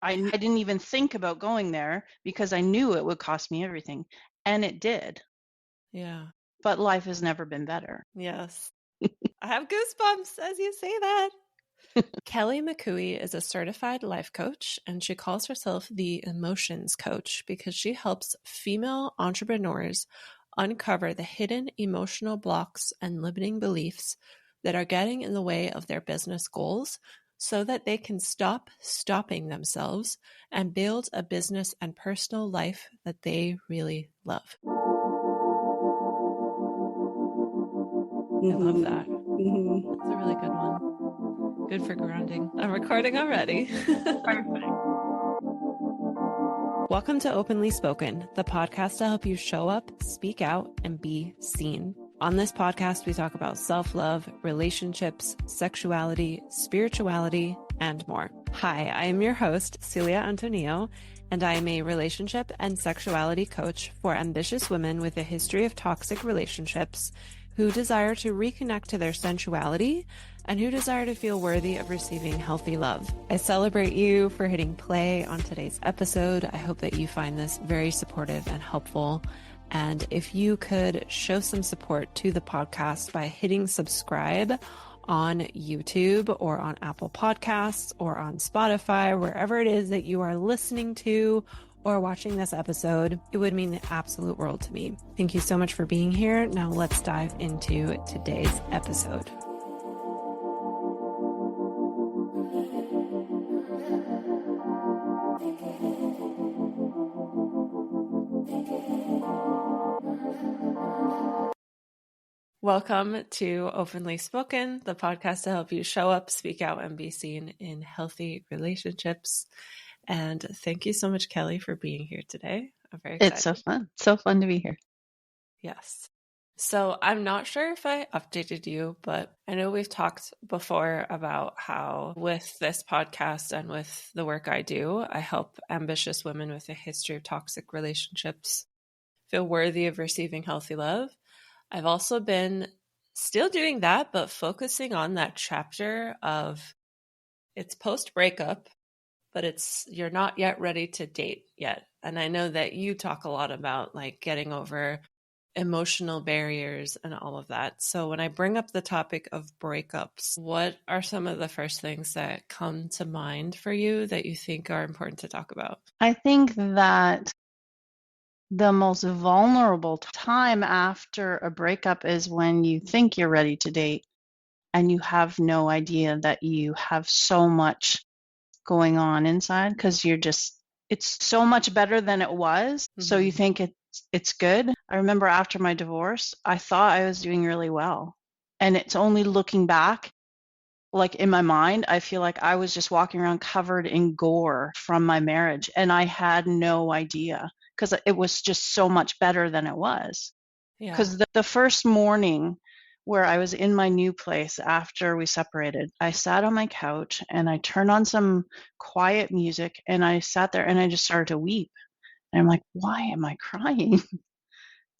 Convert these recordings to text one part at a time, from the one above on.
I didn't even think about going there because I knew it would cost me everything. And it did. Yeah. But life has never been better. Yes. I have goosebumps as you say that. Kelly McCooeye is a certified life coach, and she calls herself the emotions coach because she helps female entrepreneurs uncover the hidden emotional blocks and limiting beliefs that are getting in the way of their business goals so that they can stop stopping themselves and build a business and personal life that they really love. I love that. It's a really good one. Good for grounding. I'm recording already. Perfect. Welcome to Openly Spoken, the podcast to help you show up, speak out, and be seen. On this podcast, we talk about self-love, relationships, sexuality, spirituality, and more. Hi, I am your host, Celia Antonio, and I am a relationship and sexuality coach for ambitious women with a history of toxic relationships who desire to reconnect to their sensuality and who desire to feel worthy of receiving healthy love. I celebrate you for hitting play on today's episode. I hope that you find this very supportive and helpful. And if you could show some support to the podcast by hitting subscribe on YouTube or on Apple Podcasts or on Spotify, wherever it is that you are listening to or watching this episode, it would mean the absolute world to me. Thank you so much for being here. Now let's dive into today's episode. Welcome to Openly Spoken, the podcast to help you show up, speak out, and be seen in healthy relationships. And thank you so much, Kelly, for being here today. I'm very excited. It's so fun. So fun to be here. Yes. So I'm not sure if I updated you, but I know we've talked before about how with this podcast and with the work I do, I help ambitious women with a history of toxic relationships feel worthy of receiving healthy love. I've also been still doing that, but focusing on that chapter of it's post breakup, but you're not yet ready to date yet. And I know that you talk a lot about like getting over emotional barriers and all of that. So when I bring up the topic of breakups, what are some of the first things that come to mind for you that you think are important to talk about? I think that the most vulnerable time after a breakup is when you think you're ready to date and you have no idea that you have so much going on inside because it's so much better than it was. So you think it's good. I remember after my divorce, I thought I was doing really well. And it's only looking back, like in my mind, I feel like I was just walking around covered in gore from my marriage. And I had no idea because it was just so much better than it was. Yeah. Because the first morning where I was in my new place after we separated, I sat on my couch and I turned on some quiet music and I sat there and I just started to weep. And I'm like, why am I crying?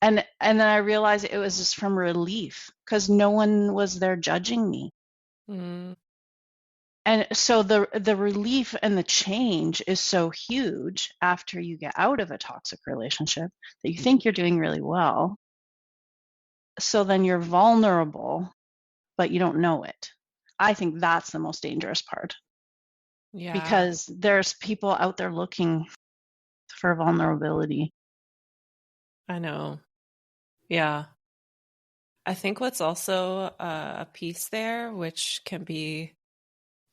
And then I realized it was just from relief because no one was there judging me. Mm. And so the relief and the change is so huge after you get out of a toxic relationship that you think you're doing really well. So then you're vulnerable, but you don't know it. I think that's the most dangerous part. Yeah. Because there's people out there looking for vulnerability. I know. Yeah. I think what's also a piece there, which can be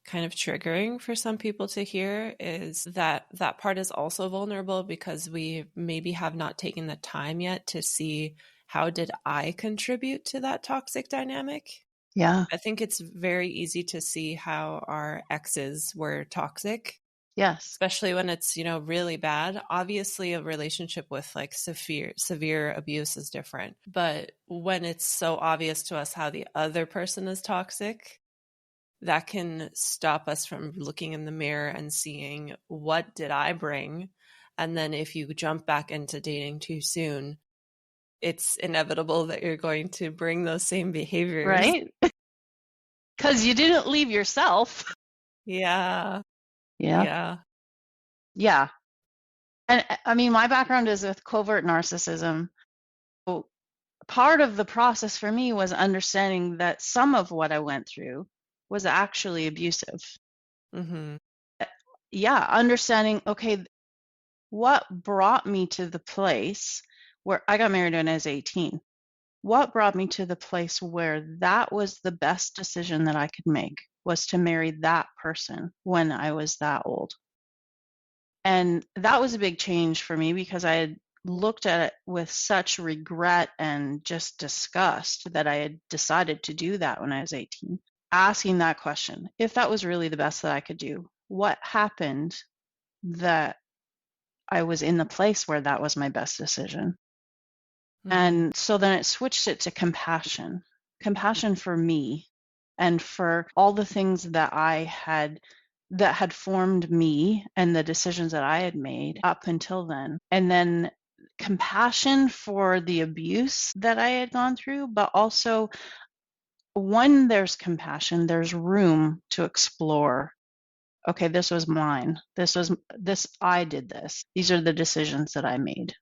kind of triggering for some people to hear, is that that part is also vulnerable because we maybe have not taken the time yet to see how did I contribute to that toxic dynamic. Yeah. I think it's very easy to see how our exes were toxic. Yes. Especially when it's, really bad. Obviously, a relationship with like severe abuse is different. But when it's so obvious to us how the other person is toxic, that can stop us from looking in the mirror and seeing what did I bring. And then if you jump back into dating too soon, it's inevitable that you're going to bring those same behaviors. Right? Because you didn't leave yourself. Yeah. Yeah. Yeah. Yeah. And I mean, my background is with covert narcissism. So part of the process for me was understanding that some of what I went through was actually abusive. Mm-hmm. Yeah, understanding, okay, what brought me to the place where I got married when I was 18? What brought me to the place where that was the best decision that I could make, was to marry that person when I was that old. And that was a big change for me because I had looked at it with such regret and just disgust that I had decided to do that when I was 18. Asking that question, if that was really the best that I could do, what happened that I was in the place where that was my best decision? Mm-hmm. And so then it switched it to compassion, compassion for me and for all the things that had formed me and the decisions that I had made up until then. And then compassion for the abuse that I had gone through, but also when there's compassion, there's room to explore. Okay, this was mine. I did this. These are the decisions that I made.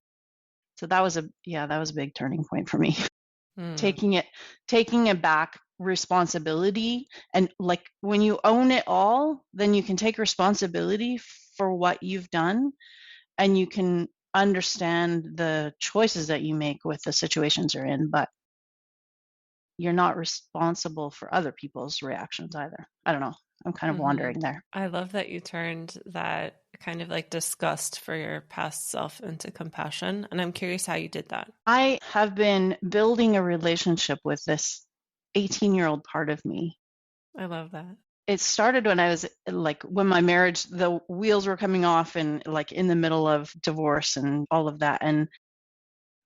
So that was a big turning point for me. Mm. taking it taking it back, responsibility, and like when you own it all, then you can take responsibility for what you've done, and you can understand the choices that you make with the situations you're in, but you're not responsible for other people's reactions either. I don't know, I'm kind of Mm-hmm. wandering there. I love that you turned that kind of like disgust for your past self into compassion. And I'm curious how you did that. I have been building a relationship with this 18-year-old part of me. I love that. It started when I was like, when my marriage, the wheels were coming off and like in the middle of divorce and all of that. And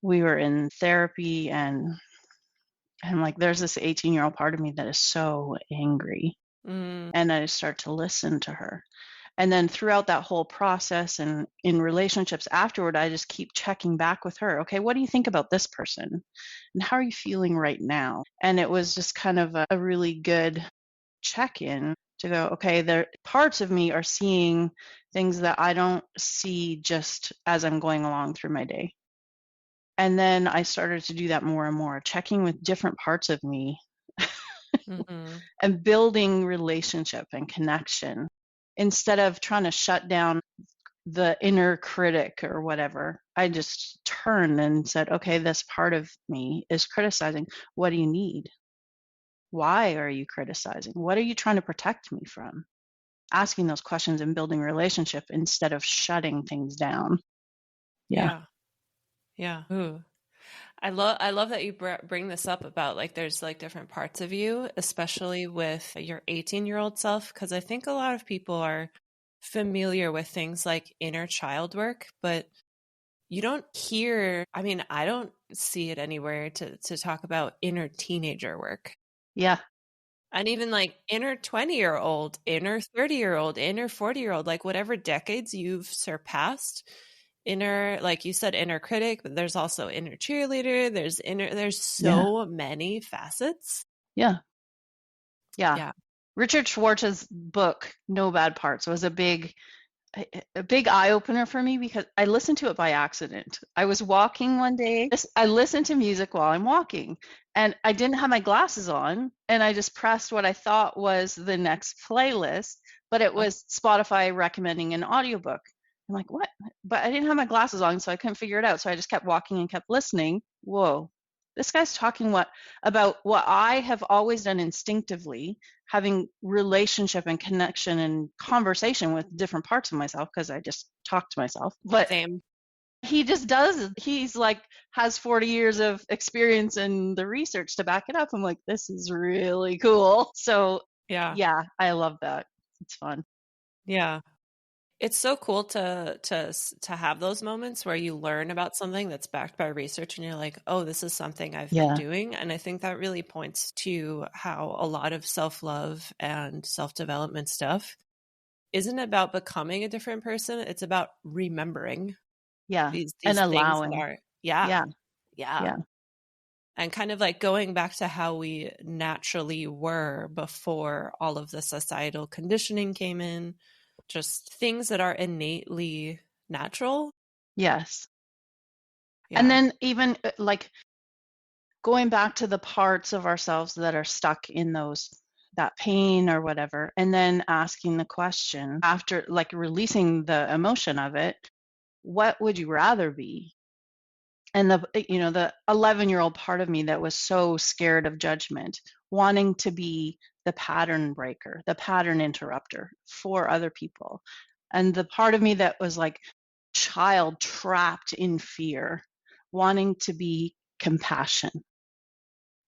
we were in therapy, and I'm like, there's this 18-year-old part of me that is so angry. Mm, And I start to listen to her. And then throughout that whole process and in relationships afterward, I just keep checking back with her. Okay, what do you think about this person? And how are you feeling right now? And it was just kind of a really good check in to go, okay, there parts of me are seeing things that I don't see just as I'm going along through my day. And then I started to do that more and more, checking with different parts of me mm-hmm. and building relationship and connection instead of trying to shut down the inner critic or whatever. I just turned and said, okay, this part of me is criticizing. What do you need? Why are you criticizing? What are you trying to protect me from? Asking those questions and building relationship instead of shutting things down. Yeah. Yeah. Yeah. Ooh. I love that you bring this up about like there's like different parts of you, especially with your 18-year-old self, because I think a lot of people are familiar with things like inner child work, but you don't hear, I mean, I don't see it anywhere to talk about inner teenager work. Yeah. And even like inner 20-year-old, inner 30-year-old, inner 40-year-old, like whatever decades you've surpassed, inner, like you said, inner critic, but there's also inner cheerleader, there's Yeah. so many facets. Yeah. Yeah. Yeah. Richard Schwartz's book, No Bad Parts, was a big eye opener for me because I listened to it by accident. I was walking one day. I listened to music while I'm walking, and I didn't have my glasses on, and I just pressed what I thought was the next playlist, but it was Spotify recommending an audiobook. I'm like, what? But I didn't have my glasses on, so I couldn't figure it out. So I just kept walking and kept listening. Whoa. This guy's talking about what I have always done instinctively, having relationship and connection and conversation with different parts of myself because I just talk to myself. But Same. he just does. He's like has 40 years of experience in the research to back it up. I'm like, this is really cool. So Yeah. yeah, I love that. It's fun. Yeah. It's so cool to have those moments where you learn about something that's backed by research and you're like, "Oh, this is something I've been Yeah. doing." And I think that really points to how a lot of self-love and self-development stuff isn't about becoming a different person, it's about remembering Yeah. And these things that allowing. are yeah. Yeah. Yeah. Yeah. And kind of like going back to how we naturally were before all of the societal conditioning came in, just things that are innately natural. Yes. And Yeah. then even like going back to the parts of ourselves that are stuck in that pain or whatever, and then asking the question after, like, releasing the emotion of it, what would you rather be? And the 11-year-old part of me that was so scared of judgment, wanting to be the pattern breaker, the pattern interrupter for other people. And the part of me that was like child trapped in fear, wanting to be compassion.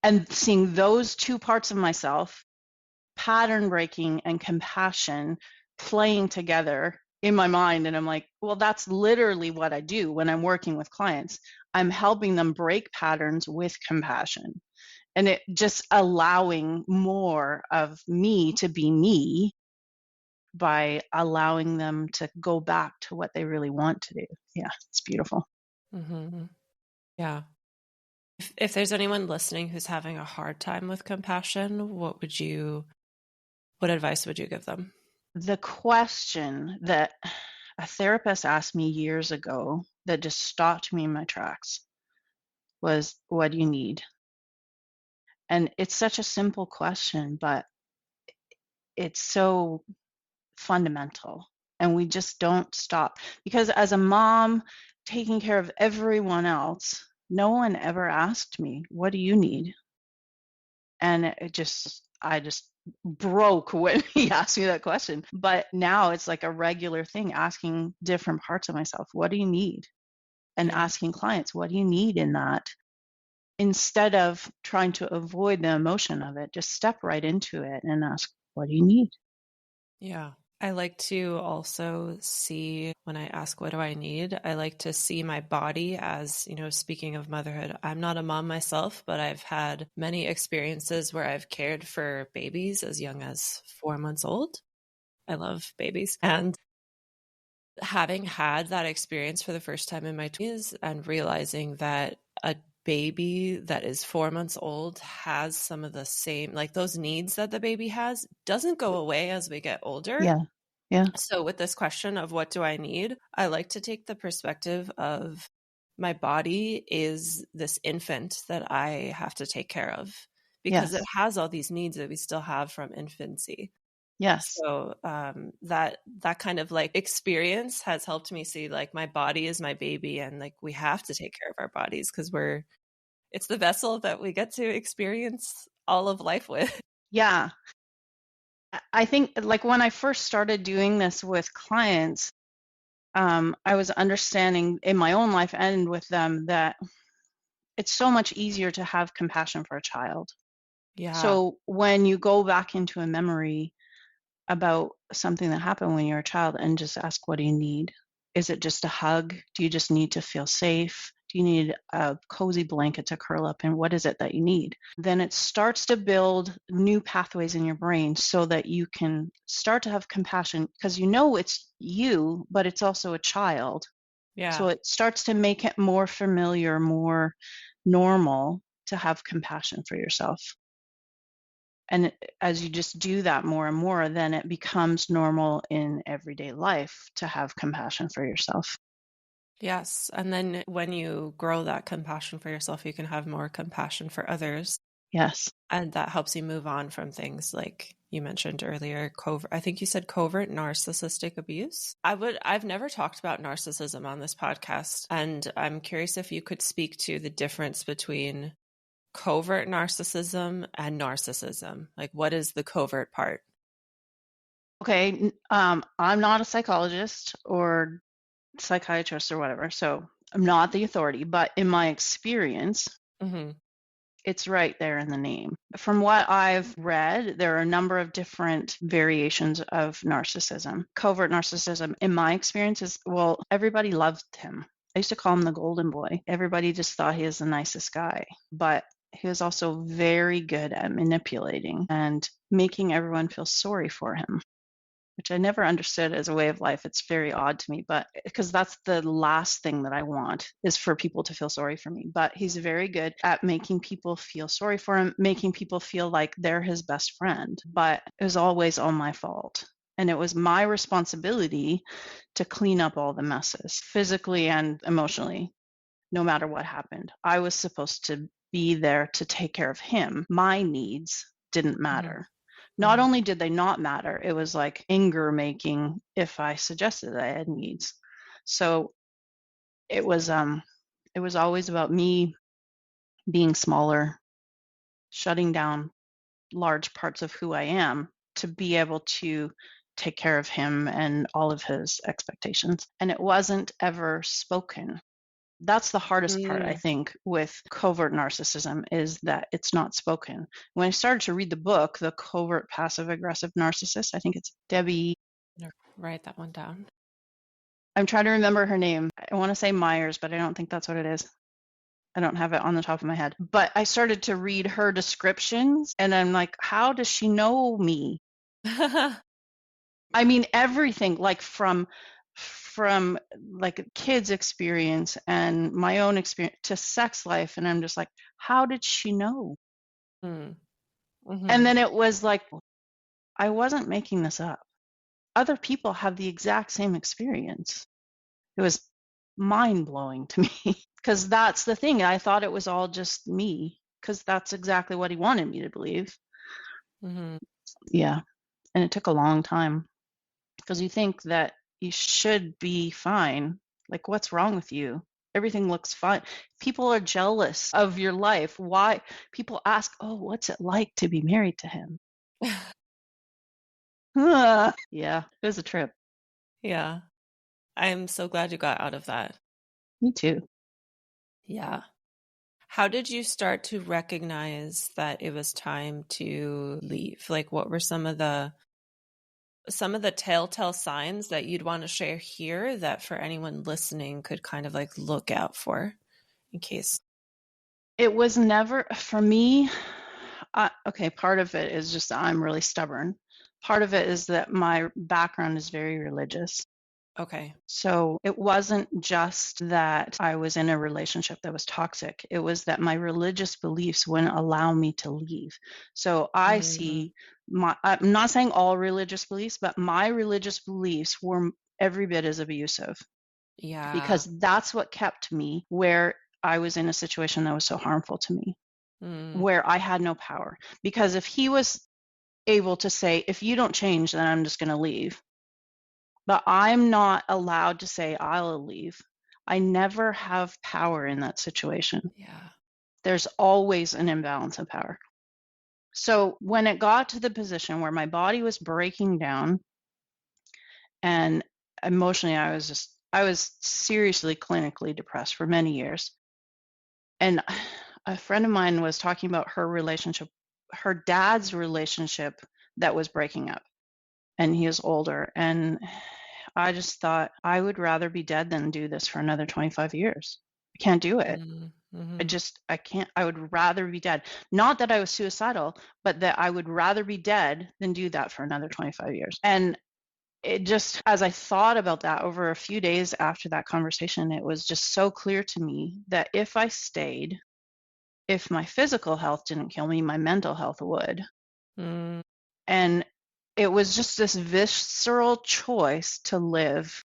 And seeing those two parts of myself, pattern breaking and compassion, playing together in my mind. And I'm like, well, that's literally what I do when I'm working with clients. I'm helping them break patterns with compassion. And it just allowing more of me to be me by allowing them to go back to what they really want to do. Yeah, it's beautiful. Mm-hmm. Yeah. If there's anyone listening who's having a hard time with compassion, what advice would you give them? The question that a therapist asked me years ago that just stopped me in my tracks was, what do you need? And it's such a simple question, but it's so fundamental. And we just don't stop. Because as a mom taking care of everyone else, no one ever asked me, what do you need? And I just broke when he asked me that question. But now it's like a regular thing, asking different parts of myself, what do you need? And Yeah. asking clients, what do you need in that? Instead of trying to avoid the emotion of it, just step right into it and ask, what do you need? Yeah. I like to also see when I ask, what do I need? I like to see my body as, speaking of motherhood, I'm not a mom myself, but I've had many experiences where I've cared for babies as young as 4 months old. I love babies. And having had that experience for the first time in my 20s and realizing that a baby that is 4 months old has some of the same, like those needs that the baby has, doesn't go away as we get older. Yeah. Yeah. So, with this question of what do I need, I like to take the perspective of my body is this infant that I have to take care of because it Yes. has all these needs that we still have from infancy. Yes. So that kind of like experience has helped me see like my body is my baby, and like we have to take care of our bodies because it's the vessel that we get to experience all of life with. Yeah. I think like when I first started doing this with clients, I was understanding in my own life and with them that it's so much easier to have compassion for a child. Yeah. So when you go back into a memory about something that happened when you were a child and just ask, what do you need? Is it just a hug? Do you just need to feel safe? Do you need a cozy blanket to curl up in? What is it that you need? Then it starts to build new pathways in your brain so that you can start to have compassion because it's you, but it's also a child. Yeah. So it starts to make it more familiar, more normal to have compassion for yourself. And as you just do that more and more, then it becomes normal in everyday life to have compassion for yourself. Yes. And then when you grow that compassion for yourself, you can have more compassion for others. Yes. And that helps you move on from things like you mentioned earlier, I think you said covert narcissistic abuse. I've never talked about narcissism on this podcast. And I'm curious if you could speak to the difference between covert narcissism and narcissism. Like, what is the covert part? Okay. I'm not a psychologist or psychiatrist or whatever, so I'm not the authority, but in my experience, Mm-hmm. it's right there in the name. From what I've read, there are a number of different variations of narcissism. Covert narcissism, in my experience, is, well, everybody loved him. I used to call him the golden boy. Everybody just thought he was the nicest guy. But he was also very good at manipulating and making everyone feel sorry for him, which I never understood as a way of life. It's very odd to me, but because that's the last thing that I want is for people to feel sorry for me. But he's very good at making people feel sorry for him, making people feel like they're his best friend. But it was always all my fault. And it was my responsibility to clean up all the messes, physically and emotionally, no matter what happened. I was supposed to be there to take care of him. My needs didn't Mhm. matter. Not Mhm. only did they not matter, it was like anger making if I suggested that I had needs. So it was always about me being smaller, shutting down large parts of who I am to be able to take care of him and all of his expectations. And it wasn't ever spoken. That's the hardest part, I Mm. think, with covert narcissism is that it's not spoken. When I started to read the book, The Covert Passive Aggressive Narcissist, I think it's Debbie. Write that one down. I'm trying to remember her name. I want to say Myers, but I don't think that's what it is. I don't have it on the top of my head. But I started to read her descriptions and I'm like, how does she know me? I mean, everything like from like a kid's experience and my own experience to sex life. And I'm just like, how did she know? Mm. And Mhm. then it was like, I wasn't making this up. Other people have the exact same experience. It was mind blowing to me because that's the thing. I thought it was all just me because that's exactly what he wanted me to believe. Mhm. Yeah. And it took a long time because you think that you should be fine. Like, what's wrong with you? Everything looks fine. People are jealous of your life. Why? People ask, oh, what's it like to be married to him? Yeah, it was a trip. Yeah. I'm so glad you got out of that. Me too. Yeah. How did you start to recognize that it was time to leave? Like what were some of the telltale signs that you'd want to share here that for anyone listening could kind of like look out for in case? It was never, for me, okay, part of it is just that I'm really stubborn. Part of it is that my background is very religious. Okay. So it wasn't just that I was in a relationship that was toxic. It was that my religious beliefs wouldn't allow me to leave. So I Hmm. see I'm not saying all religious beliefs, but my religious beliefs were every bit as abusive Yeah. because that's what kept me where I was in a situation that was so harmful to me, Mm. where I had no power. Because if he was able to say, if you don't change, then I'm just going to leave. But I'm not allowed to say I'll leave. I never have power in that situation. Yeah. There's always an imbalance of power. So when it got to the position where my body was breaking down and emotionally I was seriously clinically depressed for many years. And a friend of mine was talking about her relationship, her dad's relationship that was breaking up. And he is older. And I just thought I would rather be dead than do this for another 25 years. I can't do it. Mm-hmm. I can't, I would rather be dead. Not that I was suicidal, but that I would rather be dead than do that for another 25 years. And it just, as I thought about that over a few days after that conversation, it was just so clear to me that if I stayed, if my physical health didn't kill me, my mental health would. Mm. And it was just this visceral choice to live.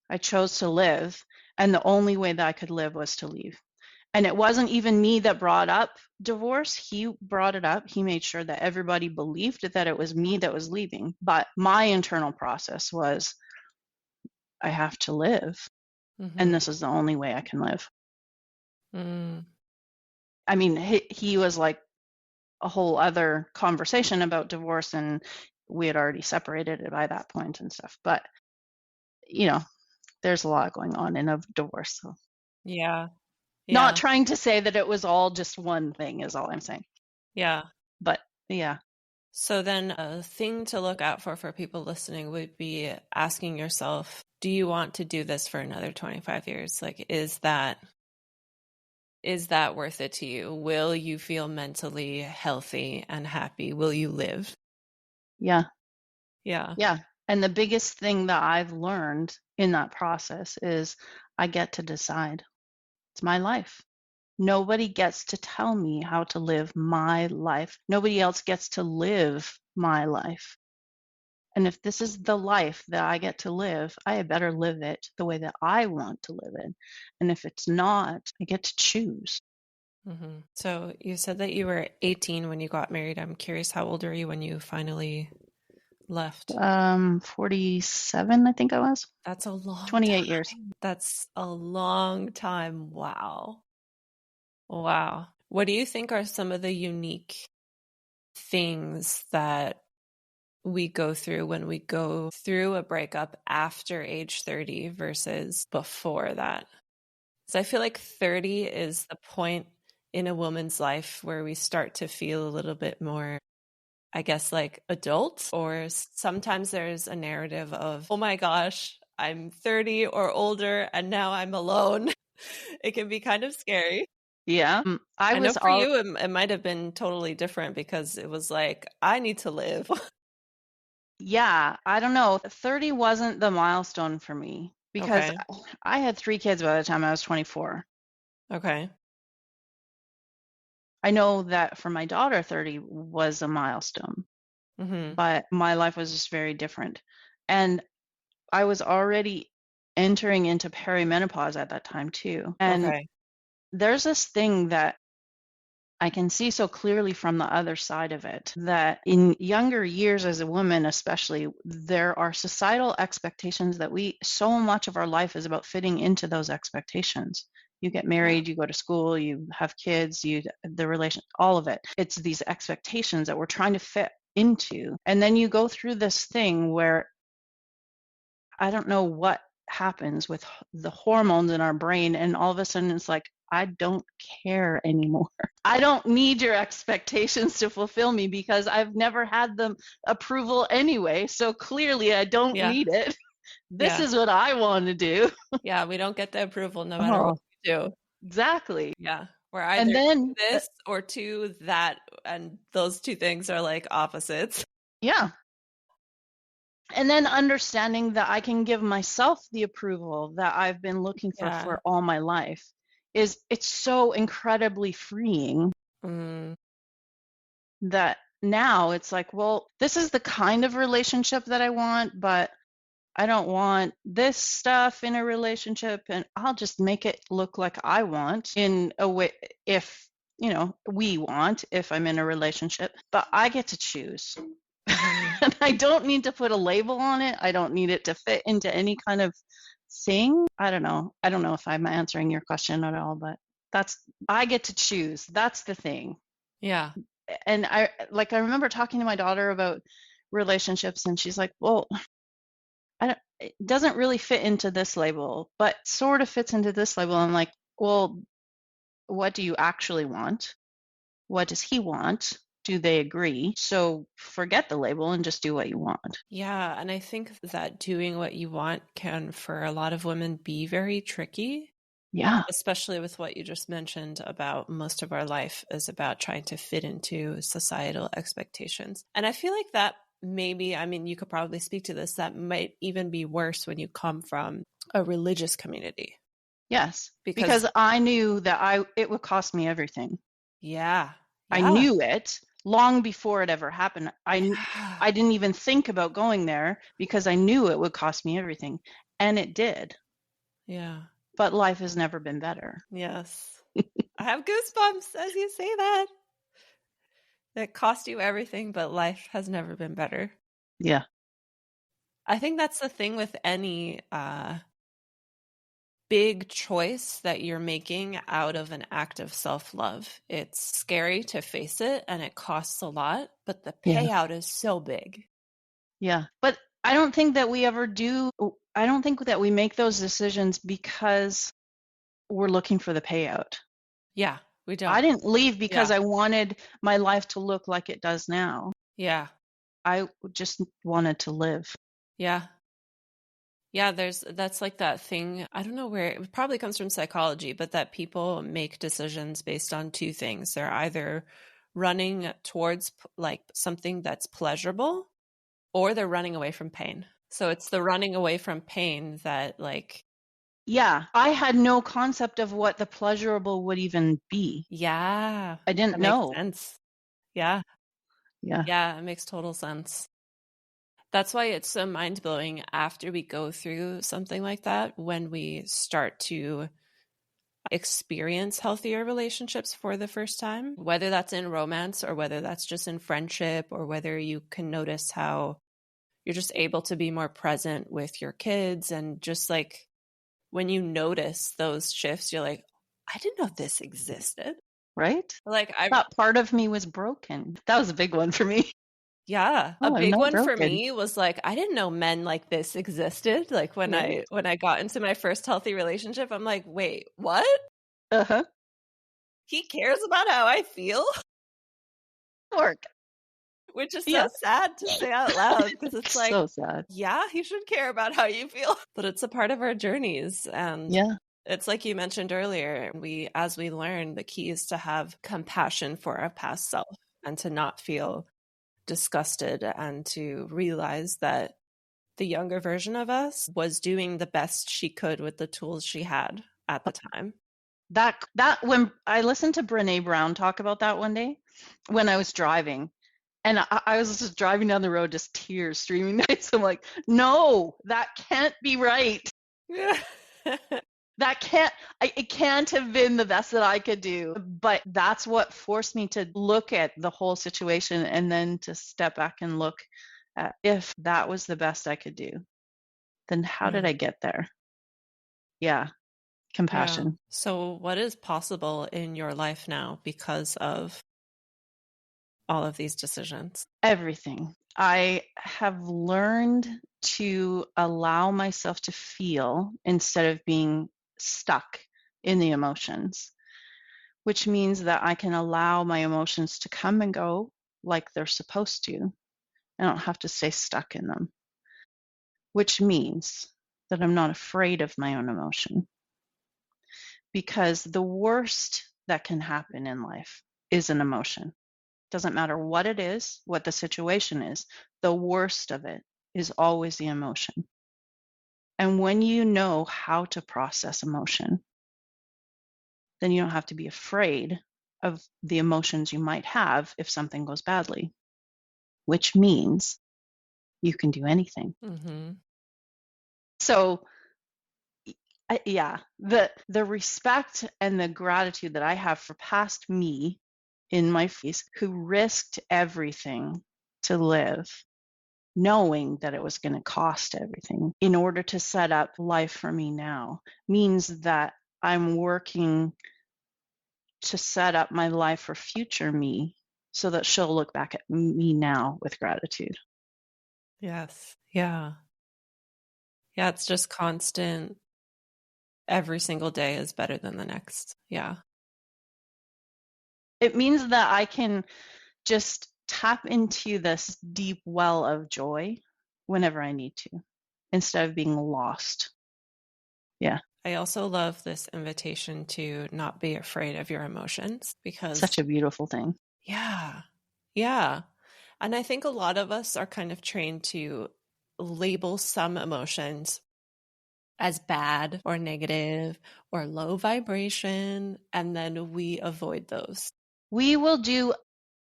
I chose to live, and the only way that I could live was to leave. And it wasn't even me that brought up divorce. He brought it up. He made sure that everybody believed that it was me that was leaving. But my internal process was I have to live, and Mm-hmm. this is the only way I can live. Mm. I mean, he was like a whole other conversation about divorce, and we had already separated by that point and stuff. But, you know, there's a lot going on in a divorce. So Yeah. not Yeah. trying to say that it was all just one thing is all I'm saying. Yeah. But yeah, So then a thing to look out for people listening would be asking yourself, do you want to do this for another 25 years? Like, is that worth it to you? Will you feel mentally healthy and happy? Will you live? yeah, Yeah. yeah. And the biggest thing that I've learned in that process is I get to decide. It's my life. Nobody gets to tell me how to live my life. Nobody else gets to live my life. And if this is the life that I get to live, I had better live it the way that I want to live it. And if it's not, I get to choose. So you said that you were 18 when you got married. I'm curious, how old were you when you finally left? 47, I think I was. That's a long 28 years. time. That's a long time. Wow. Wow. What do you think are some of the unique things that we go through when we go through a breakup after age 30 versus before that? So I feel like 30 is the point in a woman's life where we start to feel a little bit more, I guess, like adult, or sometimes there's a narrative of, oh my gosh, I'm 30 or older and now I'm alone. It can be kind of scary. Yeah. I know for you, it might have been totally different because it was like, I need to live. Yeah, I don't know. 30 wasn't the milestone for me because Okay. I had 3 kids by the time I was 24. Okay. I know that for my daughter, 30 was a milestone, Mm-hmm. but my life was just very different. And I was already entering into perimenopause at that time too. And Okay. there's this thing that I can see so clearly from the other side of it that in younger years as a woman, especially, there are societal expectations that so much of our life is about fitting into those expectations. You get Yeah. married, you go to school, you have kids, the relation, all of it. It's these expectations that we're trying to fit into. And then you go through this thing where I don't know what happens with the hormones in our brain, and all of a sudden it's like, I don't care anymore. I don't need your expectations to fulfill me because I've never had the approval anyway. So clearly I don't Yeah. need it. This Yeah. is what I want to do. Yeah. We don't get the approval no matter what Oh, we do. exactly. Yeah. We're And either to then, this or to that. And those two things are like opposites. yeah. And then understanding that I can give myself the approval that I've been looking Yeah. for all my life it's so incredibly freeing Mm, that now it's like, well, this is the kind of relationship that I want, but I don't want this stuff in a relationship, and I'll just make it look like I want in a way if, we want if I'm in a relationship, but I get to choose. mhm. And I don't need to put a label on it. I don't need it to fit into any kind of thing. I don't know. I don't know if I'm answering your question at all, but that's I get to choose. That's the thing. Yeah. And I remember talking to my daughter about relationships, and she's like, "Well, it doesn't really fit into this label, but sort of fits into this label." I'm like, "Well, what do you actually want? What does he want? Do they agree? So forget the label and just do what you want." Yeah. And I think that doing what you want can, for a lot of women, be very tricky, Yeah. especially with what you just mentioned about most of our life is about trying to fit into societal expectations. And I feel like that maybe, I mean, you could probably speak to this, that might even be worse when you come from a religious community. Yes. Because, Because I knew that it would cost me everything. yeah, I yeah, knew it long before it ever happened. yeah, I didn't even think about going there because I knew it would cost me everything. And it did. yeah, But life has never been better. yes. I have goosebumps as you say that. It cost you everything, but life has never been better. Yeah. I think that's the thing with any big choice that you're making out of an act of self-love. It's scary to face it and it costs a lot, but the Yeah. payout is so big. Yeah. But I don't think that we ever do. I don't think that we make those decisions because we're looking for the payout. Yeah, we I don't. didn't leave because Yeah. I wanted my life to look like it does now. Yeah. I just wanted to live. Yeah. Yeah, that's like that thing. I don't know where it probably comes from psychology, but that people make decisions based on two things. They're either running towards like something that's pleasurable or they're running away from pain. So it's the running away from pain that like, Yeah, I had no concept of what the pleasurable would even be. yeah, I didn't that makes know. sense. Yeah. Yeah. Yeah, it makes total sense. That's why it's so mind-blowing after we go through something like that, when we start to experience healthier relationships for the first time, whether that's in romance or whether that's just in friendship, or whether you can notice how you're just able to be more present with your kids. And just like when you notice those shifts, you're like, I didn't know this existed. Right? Like, I Thought part of me was broken. That was a big one for me. Yeah, a Oh, I'm big not one for broken. me was like, I didn't know men like this existed. Like when Right? I got into my first healthy relationship, I'm like, wait, what? Uh-huh. He cares about how I feel? Work. Which is so Yeah. sad to say out loud, because it's like, So sad. yeah, he should care about how you feel. But it's a part of our journeys. And Yeah. it's like you mentioned earlier, as we learn, the key is to have compassion for our past self and to not feel disgusted, and to realize that the younger version of us was doing the best she could with the tools she had at the time. That when I listened to Brene Brown talk about that one day when I was driving, and I was just driving down the road, just tears streaming down. So I'm like, no, that can't be right. Yeah. That it can't have been the best that I could do. But that's what forced me to look at the whole situation and then to step back and look at, if that was the best I could do, then how did Yeah. I get there? Yeah, Yeah. compassion. So, what is possible in your life now because of all of these decisions? Everything. I have learned to allow myself to feel instead of being stuck in the emotions, which means that I can allow my emotions to come and go like they're supposed to. I don't have to stay stuck in them, which means that I'm not afraid of my own emotion, because the worst that can happen in life is an emotion. Doesn't matter what it is, what the situation is, the worst of it is always the emotion. And when you know how to process emotion, then you don't have to be afraid of the emotions you might have if something goes badly, which means you can do anything. Mm-hmm. So, yeah, the respect and the gratitude that I have for past me in my face, who risked everything to live, knowing that it was going to cost everything in order to set up life for me now, means that I'm working to set up my life for future me so that she'll look back at me now with gratitude. Yes. Yeah. Yeah. It's just constant. Every single day is better than the next. Yeah. It means that I can just tap into this deep well of joy whenever I need to, instead of being lost. Yeah, I also love this invitation to not be afraid of your emotions, because, such a beautiful thing. yeah, yeah. And I think a lot of us are kind of trained to label some emotions as bad or negative or low vibration, and then we avoid those. We will do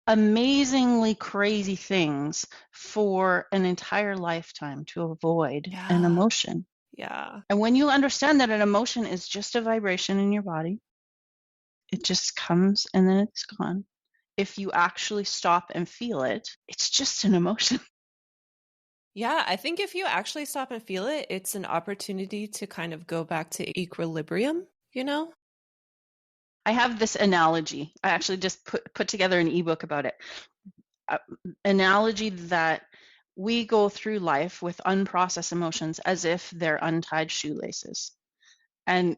amazingly crazy things for an entire lifetime to avoid an Yeah, emotion. yeah, And when you understand that an emotion is just a vibration in your body, it just comes and then it's gone. If you actually stop and feel it, it's just an emotion. yeah. I think if you actually stop and feel it, it's an opportunity to kind of go back to equilibrium, you know? I have this analogy. I actually just put together an ebook about it. Analogy that we go through life with unprocessed emotions as if they're untied shoelaces. And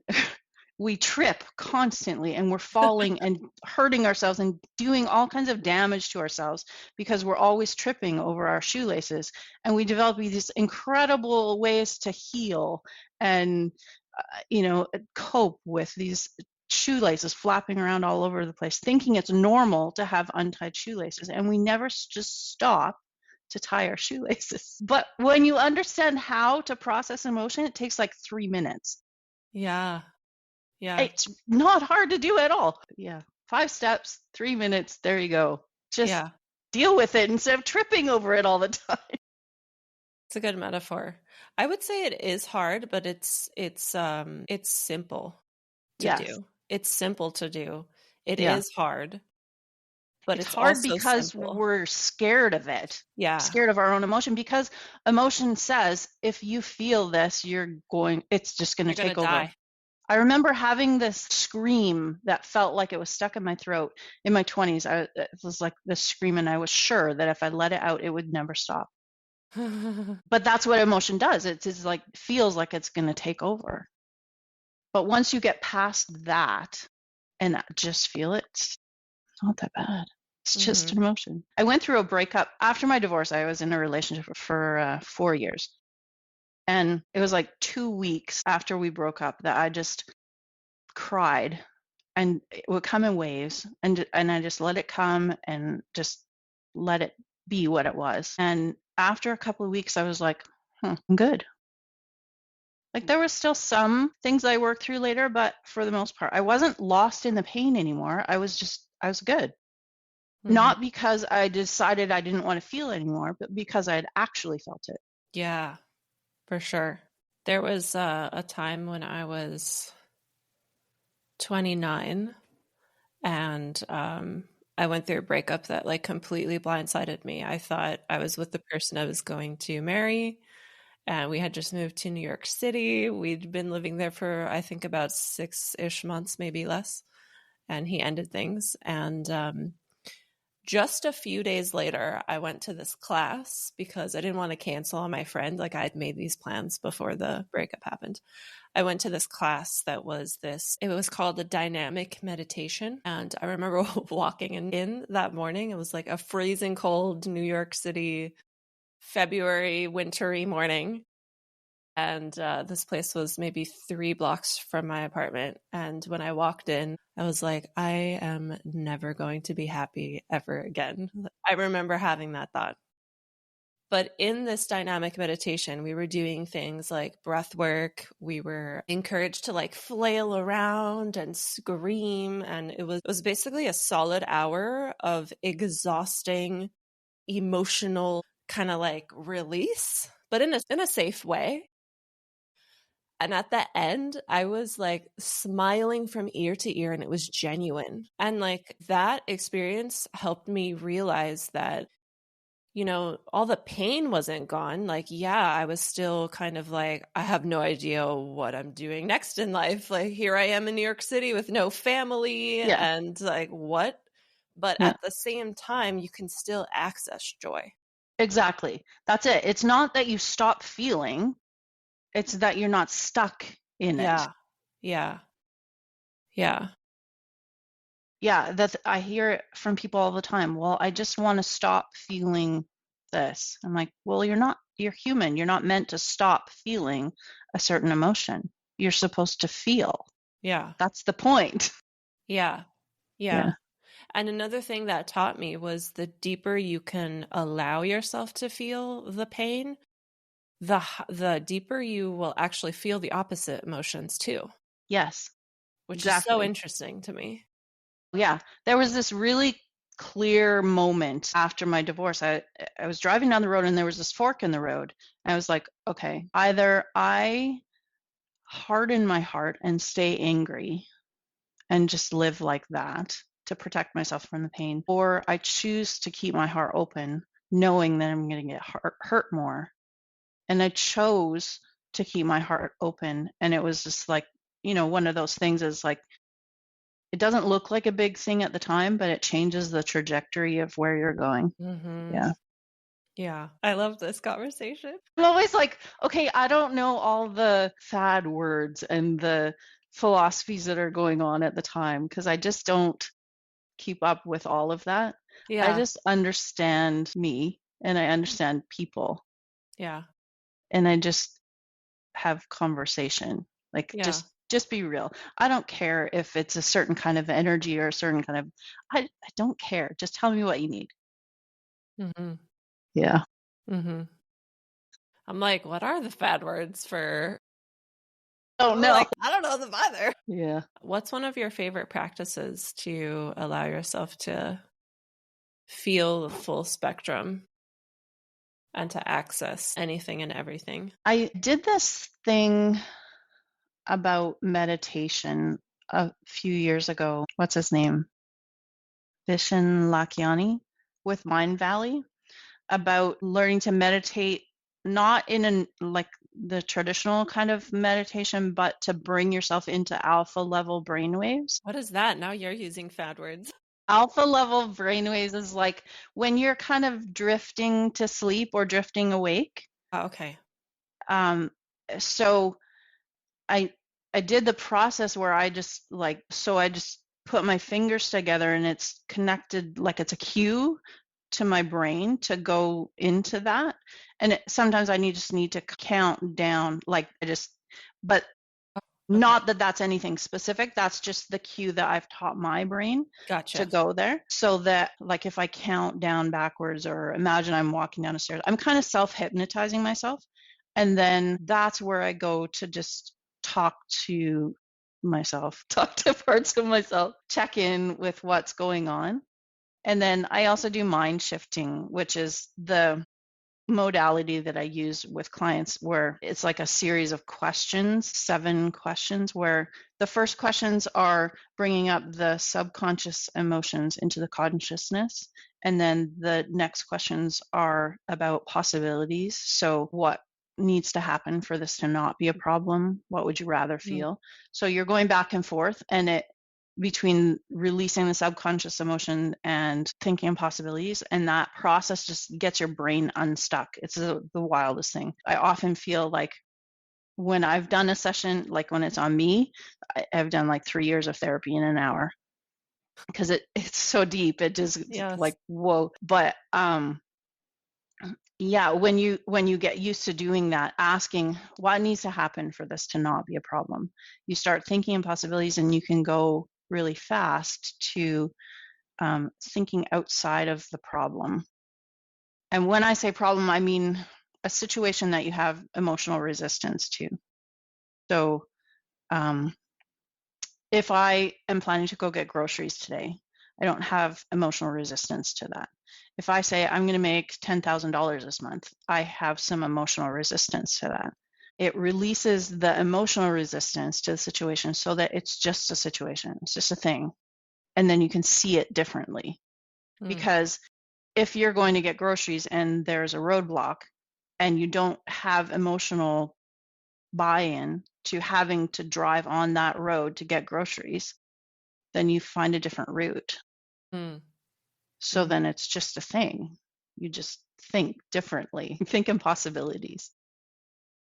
we trip constantly, and we're falling and hurting ourselves and doing all kinds of damage to ourselves because we're always tripping over our shoelaces. And we develop these incredible ways to heal and cope with these shoelaces flapping around all over the place, thinking it's normal to have untied shoelaces, and we never just stop to tie our shoelaces. But when you understand how to process emotion, it takes like 3 minutes. Yeah, yeah, It's not hard to do at all. Yeah. 5 steps, 3 minutes. There you go. Just yeah. deal with it instead of tripping over it all the time. It's a good metaphor. I would say it is hard, but it's simple to Yes. do. It's simple to do. It Yeah. is hard, but It's it's hard also because simple. we're scared of it, Yeah, scared of our own emotion, because emotion says if you feel this, it's just going to you're gonna take over. die. I remember having this scream that felt like it was stuck in my throat in my 20s. It was like this scream, and I was sure that if I let it out, it would never stop. But that's what emotion does. It's like feels like it's going to take over. But once you get past that and just feel it, it's not that bad. It's just hmm an emotion. I went through a breakup after my divorce. I was in a relationship for 4 years. And it was like 2 weeks after we broke up that I just cried, and it would come in waves, and I just let it come and just let it be what it was. And after a couple of weeks, I was like, I'm good. Like there was still some things I worked through later, but for the most part, I wasn't lost in the pain anymore. I was good. hmm Not because I decided I didn't want to feel anymore, but because I had actually felt it. Yeah, for sure. There was a time when I was 29 and I went through a breakup that like completely blindsided me. I thought I was with the person I was going to marry, and we had just moved to New York City. We'd been living there for I think about 6-ish months, maybe less, and he ended things. And just a few days later, I went to this class because I didn't want to cancel on my friend. Like I had made these plans before the breakup happened. I went to this class that was it was called a dynamic meditation. And I remember walking in that morning. It was like a freezing cold New York City, February, wintry morning. And this place was maybe 3 blocks from my apartment. And when I walked in, I was like, I am never going to be happy ever again. I remember having that thought. But in this dynamic meditation, we were doing things like breath work. We were encouraged to like flail around and scream. And it was basically a solid hour of exhausting, emotional kind of like release, but in a safe way. And at the end, I was like smiling from ear to ear, and it was genuine. And like that experience helped me realize that, all the pain wasn't gone. Like, yeah, I was still kind of like, I have no idea what I'm doing next in life. Like, here I am in New York City with no family, Yeah. and like, what? But Yeah. at the same time, you can still access joy. Exactly. That's it. It's not that you stop feeling, it's that you're not stuck in it. Yeah. Yeah. Yeah. Yeah, I hear it from people all the time. Well, I just want to stop feeling this. I'm like, well, you're human. You're not meant to stop feeling a certain emotion. You're supposed to feel. Yeah. That's the point. Yeah. Yeah. Yeah. And another thing that taught me was the deeper you can allow yourself to feel the pain, the deeper you will actually feel the opposite emotions too, Yes, which is so exactly. interesting to me. Yeah. There was this really clear moment after my divorce. I was driving down the road, and there was this fork in the road. I was like, okay, either I harden my heart and stay angry and just live like that to protect myself from the pain, or I choose to keep my heart open, knowing that I'm going to get hurt more. And I chose to keep my heart open. And it was just like, one of those things is like, it doesn't look like a big thing at the time, but it changes the trajectory of where you're going. hmm Yeah. Yeah. I love this conversation. I'm always like, okay, I don't know all the fad words and the philosophies that are going on at the time because I just don't keep up with all of that. I Yeah. just understand me and I understand people Yeah. and I just have conversation. Like Yeah. just be real. I don't care if it's a certain kind of energy or a certain kind of I don't care. Just tell me what you need. hmm Yeah. hmm I'm like, what are the fad words for? Oh I'm no. like, I don't know them either. Yeah. What's one of your favorite practices to allow yourself to feel the full spectrum? and to access anything and everything. I did this thing about meditation a few years ago. What's his name? Vishen Lakiani with Mind Valley, about learning to meditate, not in an like the traditional kind of meditation, but to bring yourself into alpha level brainwaves. What is that? Now you're using fad words. Alpha level brainwaves is like when you're kind of drifting to sleep or drifting awake. Oh, okay. So I I did the process where I just put my fingers together and it's connected like it's a cue to my brain to go into that. And sometimes I just need to count down, but Okay. not that that's anything specific. That's just the cue that I've taught my brain to Gotcha. go there. So that, like, if I count down backwards or imagine I'm walking down a stairs, I'm kind of self hypnotizing myself. And then that's where I go to just talk to myself, talk to parts of myself, check in with what's going on. And then I also do mind shifting, which is the modality that I use with clients, where it's like a series of questions, 7 questions, where the first questions are bringing up the subconscious emotions into the consciousness. And then the next questions are about possibilities. So, what needs to happen for this to not be a problem? What would you rather feel? So, you're going back and forth, and it between releasing the subconscious emotion and thinking of possibilities, and that process just gets your brain unstuck. It's the wildest thing. I often feel like when I've done a session, like when it's on me, I've done like 3 years of therapy in an hour, because it's so deep. It just Yes. like, whoa. But yeah, when you get used to doing that, asking what needs to happen for this to not be a problem, you start thinking in possibilities, and you can go really fast to thinking outside of the problem. And when I say problem, I mean a situation that you have emotional resistance to. So um, if I am planning to go get groceries today, I don't have emotional resistance to that. If I say I'm going to make $10,000 this month, I have some emotional resistance to that. It releases the emotional resistance to the situation so that it's just a situation, it's just a thing. And then you can see it differently. Because if you're going to get groceries and there's a roadblock and you don't have emotional buy-in to having to drive on that road to get groceries, then you find a different route. Mm. So then it's just a thing. You just think differently, think in possibilities.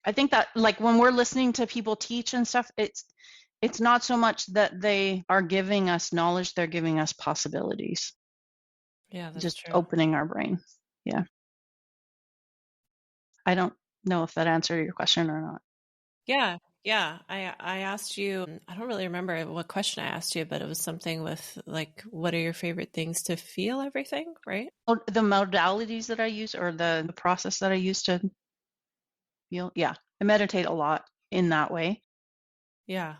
I think that, like, when we're listening to people teach and stuff, it's not so much that they are giving us knowledge, they're giving us possibilities, Yeah, that's just true. opening our brain. Yeah. I don't know if that answered your question or not. Yeah, yeah. I asked you, I don't really remember what question I asked you, but it was something with like, what are your favorite things to feel everything, right? Oh, the modalities that I use, or the process that I use to feel, yeah, I meditate a lot in that way. Yeah.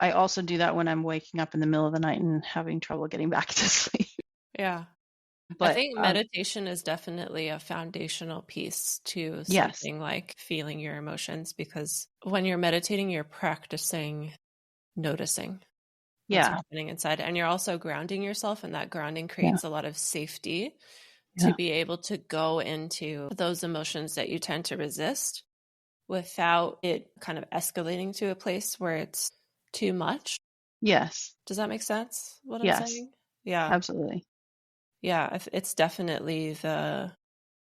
I also do that when I'm waking up in the middle of the night and having trouble getting back to sleep. Yeah. I But think meditation is definitely a foundational piece to yes, something like feeling your emotions, because when you're meditating, you're practicing noticing what's yeah, happening inside. And you're also grounding yourself, and that grounding yeah, creates a lot of safety to yeah, be able to go into those emotions that you tend to resist without it kind of escalating to a place where it's too much. yes, Does that make sense, what I'm yes, saying? Yeah. absolutely. Yeah. It's definitely the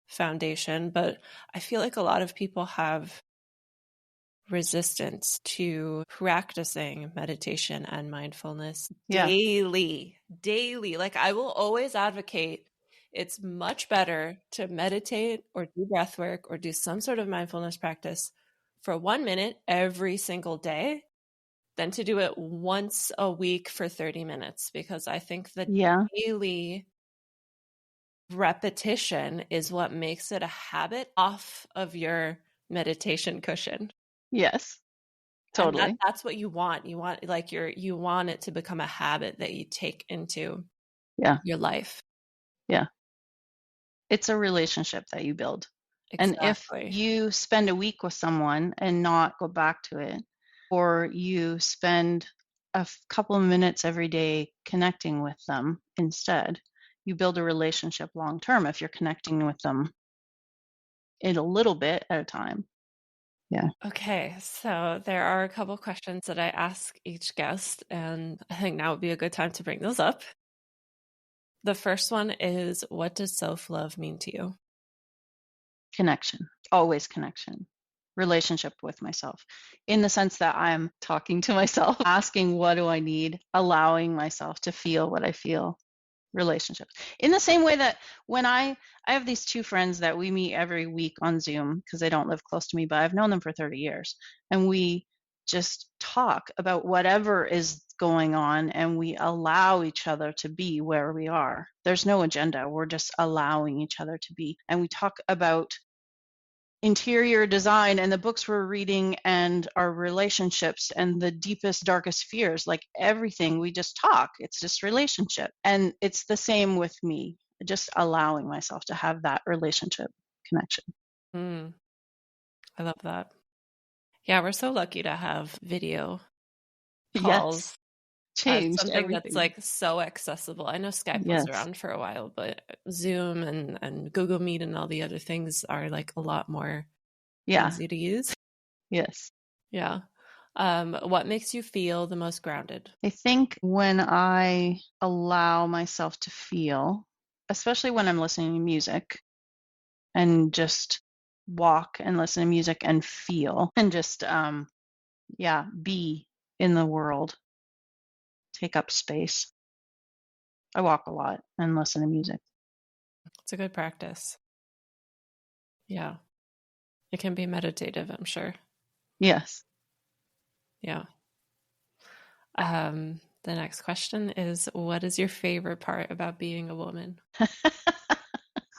foundation, but I feel like a lot of people have resistance to practicing meditation and mindfulness Yeah, daily. Like, I will always advocate it's much better to meditate or do breath work or do some sort of mindfulness practice for 1 minute every single day than to do it once a week for 30 minutes, because I think the yeah, daily repetition is what makes it a habit off of your meditation cushion. yes, And totally. that's what you want. You want, like, you want it to become a habit that you take into Yeah, your life. yeah. It's a relationship that you build. And if Exactly. you spend a week with someone and not go back to it, or you spend a couple of minutes every day connecting with them instead, you build a relationship long term if you're connecting with them in a little bit at a time. Yeah. Okay, so there are a couple questions that I ask each guest, and I think now would be a good time to bring those up. The first one is, what does self-love mean to you? Connection, always connection, relationship with myself, in the sense that I'm talking to myself, asking, what do I need? Allowing myself to feel what I feel. Relationships. In the same way that when I have these two friends that we meet every week on Zoom because they don't live close to me, but I've known them for 30 years. And we just talk about whatever is going on and we allow each other to be where we are. There's no agenda. We're just allowing each other to be. And we talk about interior design and the books we're reading and our relationships and the deepest, darkest fears, like everything, we just talk. It's just relationship. And it's the same with me, just allowing myself to have that relationship connection. Mm, I love that. Yeah, we're so lucky to have video Yes, calls as changed something that's everything. like so accessible. I know Skype was Yes, around for a while, but Zoom and Google Meet and all the other things are like a lot more yeah, easy to use. yes. Yeah. What makes you feel the most grounded? I think when I allow myself to feel, especially when I'm listening to music and just walk and listen to music and feel and just yeah, be in the world, take up space. I walk a lot and listen to music. It's a good practice. Yeah. It can be meditative, I'm sure. Yes. Yeah. The next question is, what is your favorite part about being a woman?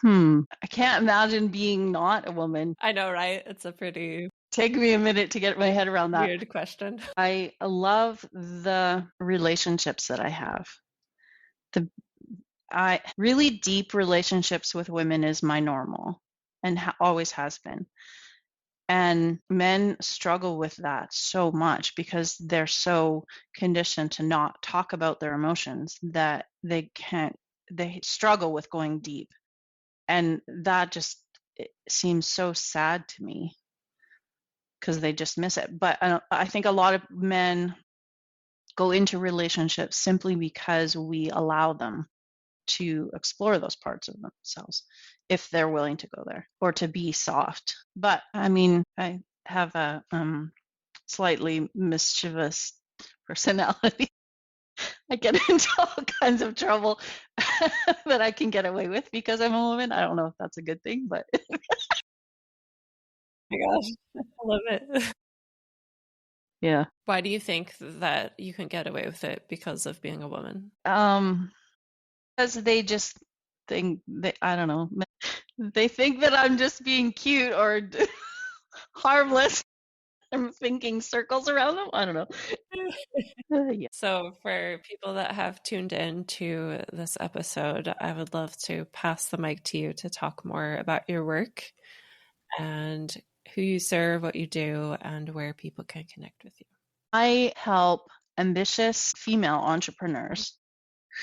I can't imagine being not a woman. I know, right? It's a pretty Take me a minute to get my head around that. weird question. I love the relationships that I have. The I really deep relationships with women is my normal and always has been. And men struggle with that so much because they're so conditioned to not talk about their emotions that they struggle with going deep. And that just it seems so sad to me because they just miss it. But I think a lot of men go into relationships simply because we allow them to explore those parts of themselves if they're willing to go there or to be soft. But I mean, I have a slightly mischievous personality. I get into all kinds of trouble that I can get away with because I'm a woman. I don't know if that's a good thing, but Oh my gosh, I love it. yeah. Why do you think that you can get away with it because of being a woman? Because they just think I don't know, they think that I'm just being cute or harmless. I'm thinking circles around them. I don't know. Yeah. So, for people that have tuned in to this episode, I would love to pass the mic to you to talk more about your work and who you serve, what you do, and where people can connect with you. I help ambitious female entrepreneurs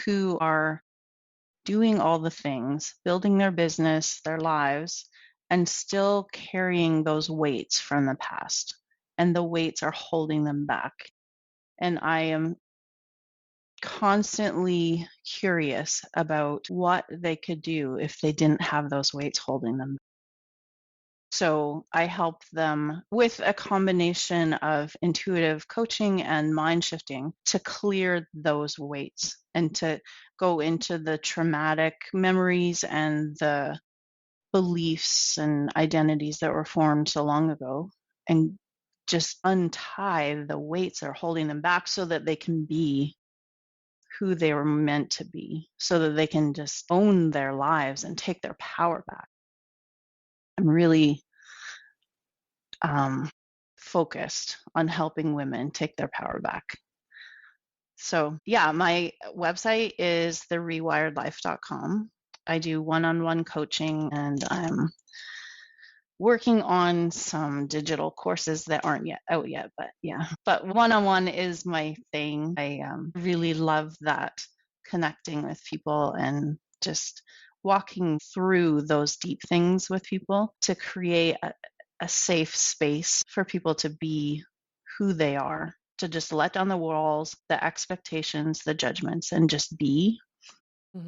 who are doing all the things, building their business, their lives, and still carrying those weights from the past. And the weights are holding them back. And I am constantly curious about what they could do if they didn't have those weights holding them. So I help them with a combination of intuitive coaching and mind shifting to clear those weights and to go into the traumatic memories and the beliefs and identities that were formed so long ago and just untie the weights that are holding them back so that they can be who they were meant to be, so that they can just own their lives and take their power back. I'm really focused on helping women take their power back. So, yeah, my website is therewiredlife.com. I do one-on-one coaching and I'm working on some digital courses that aren't yet out yet, but yeah. But one-on-one is my thing. I really love that, connecting with people and just walking through those deep things with people to create a safe space for people to be who they are, to just let down the walls, the expectations, the judgments, and just be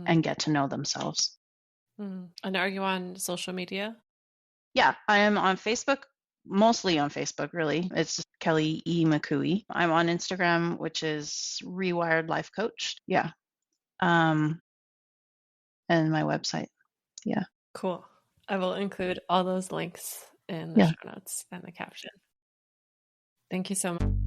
and get to know themselves. And are you on social media? Yeah, I am on Facebook, mostly on Facebook, really. It's just Kelly E. McCooey. I'm on Instagram, which is Rewired Life Coach. Yeah. Um, and my website. Yeah. Cool. I will include all those links in the Yeah. show notes and the caption. Thank you so much.